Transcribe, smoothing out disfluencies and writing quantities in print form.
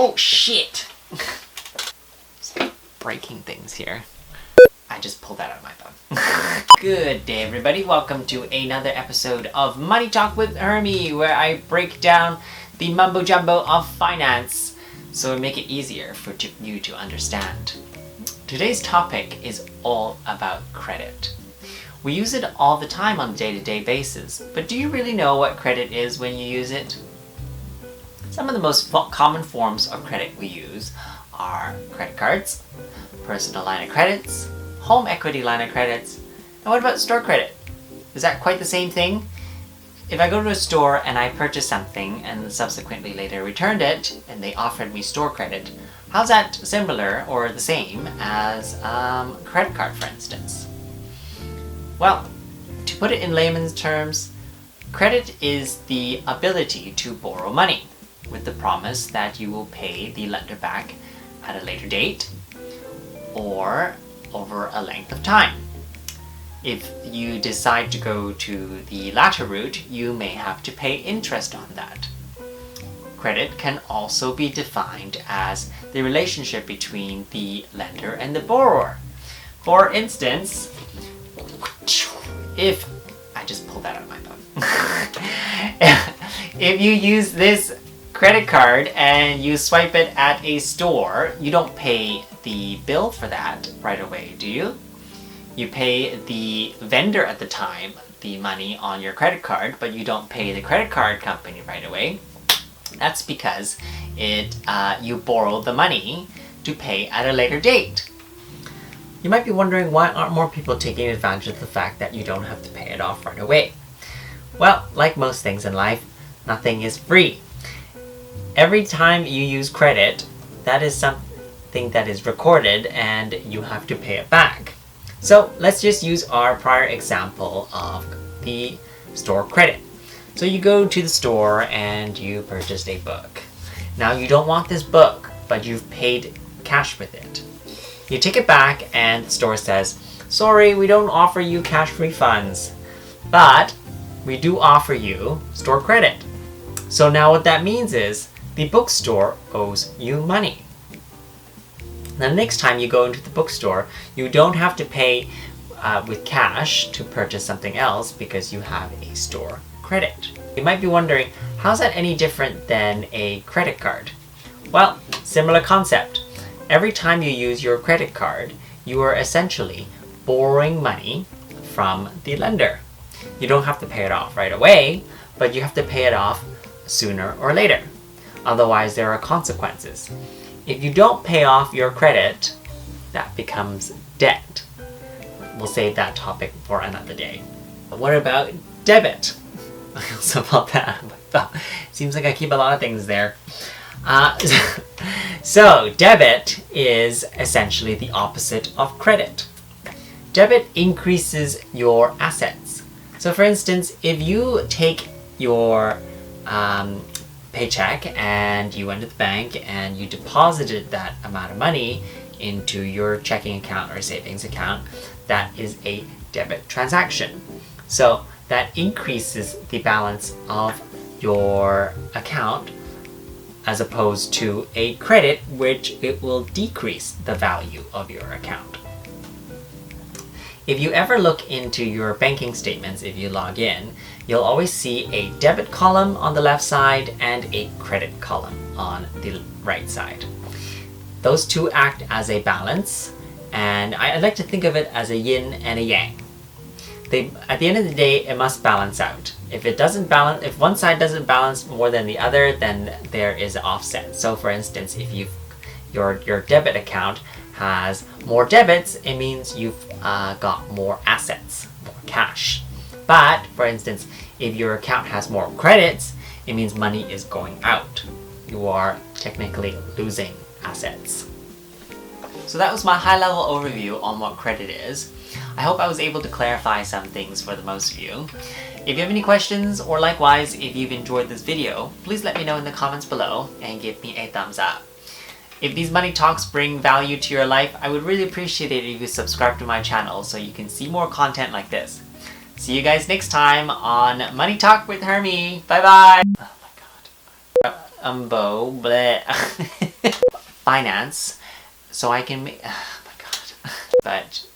Oh shit! Breaking things here. I just pulled that out of my thumb. Good day everybody, welcome to another episode of Money Talk with Hermie, where I break down the mumbo jumbo of finance so we make it easier for you to understand. Today's topic is all about credit. We use it all the time on a day-to-day basis, but do you really know what credit is when you use it? Some of the most common forms of credit we use are credit cards, personal line of credits, home equity line of credits, and what about store credit? Is that quite the same thing? If I go to a store and I purchase something and subsequently later returned it and they offered me store credit, how's that similar or the same as credit card, for instance? Well, to put it in layman's terms, credit is the ability to borrow money with the promise that you will pay the lender back at a later date or over a length of time. If you decide to go to the latter route, you may have to pay interest on that. Credit can also be defined as the relationship between the lender and the borrower. For instance, if I just pulled that out of my thumb. If you use this credit card and you swipe it at a store, you don't pay the bill for that right away, do you? You pay the vendor at the time the money on your credit card, but you don't pay the credit card company right away. That's because you borrowed the money to pay at a later date. You might be wondering, why aren't more people taking advantage of the fact that you don't have to pay it off right away? Well, like most things in life, nothing is free. Every time you use credit, that is something that is recorded and you have to pay it back. So let's just use our prior example of the store credit. So you go to the store and you purchased a book. Now you don't want this book, but you've paid cash with it. You take it back and the store says, sorry, we don't offer you cash refunds, but we do offer you store credit. So now what that means is the bookstore owes you money. Now next time you go into the bookstore, you don't have to pay with cash to purchase something else because you have a store credit. You might be wondering, how's that any different than a credit card? Well, similar concept. Every time you use your credit card, you are essentially borrowing money from the lender. You don't have to pay it off right away, but you have to pay it off sooner or later. Otherwise, there are consequences. If you don't pay off your credit, that becomes debt. We'll save that topic for another day. But what about debit? I also thought that. Seems like I keep a lot of things there. So debit is essentially the opposite of credit. Debit increases your assets. So for instance, if you take your paycheck and you went to the bank and you deposited that amount of money into your checking account or savings account, that is a debit transaction. So that increases the balance of your account as opposed to a credit, which it will decrease the value of your account. If you ever look into your banking statements, if you log in, you'll always see a debit column on the left side and a credit column on the right side. Those two act as a balance, and I like to think of it as a yin and a yang. At the end of the day, it must balance out. If one side doesn't balance more than the other, then there is an offset. So for instance, if your debit account has more debits, it means you've got more assets, more cash. But for instance, if your account has more credits, it means money is going out. You are technically losing assets. So that was my high-level overview on what credit is. I hope I was able to clarify some things for the most of you. If you have any questions, or likewise, if you've enjoyed this video, please let me know in the comments below and give me a thumbs up. If these money talks bring value to your life, I would really appreciate it if you subscribe to my channel so you can see more content like this. See you guys next time on Money Talk with Hermie. Bye bye! Oh my god. Bleh. finance, so I can make. Oh my god. But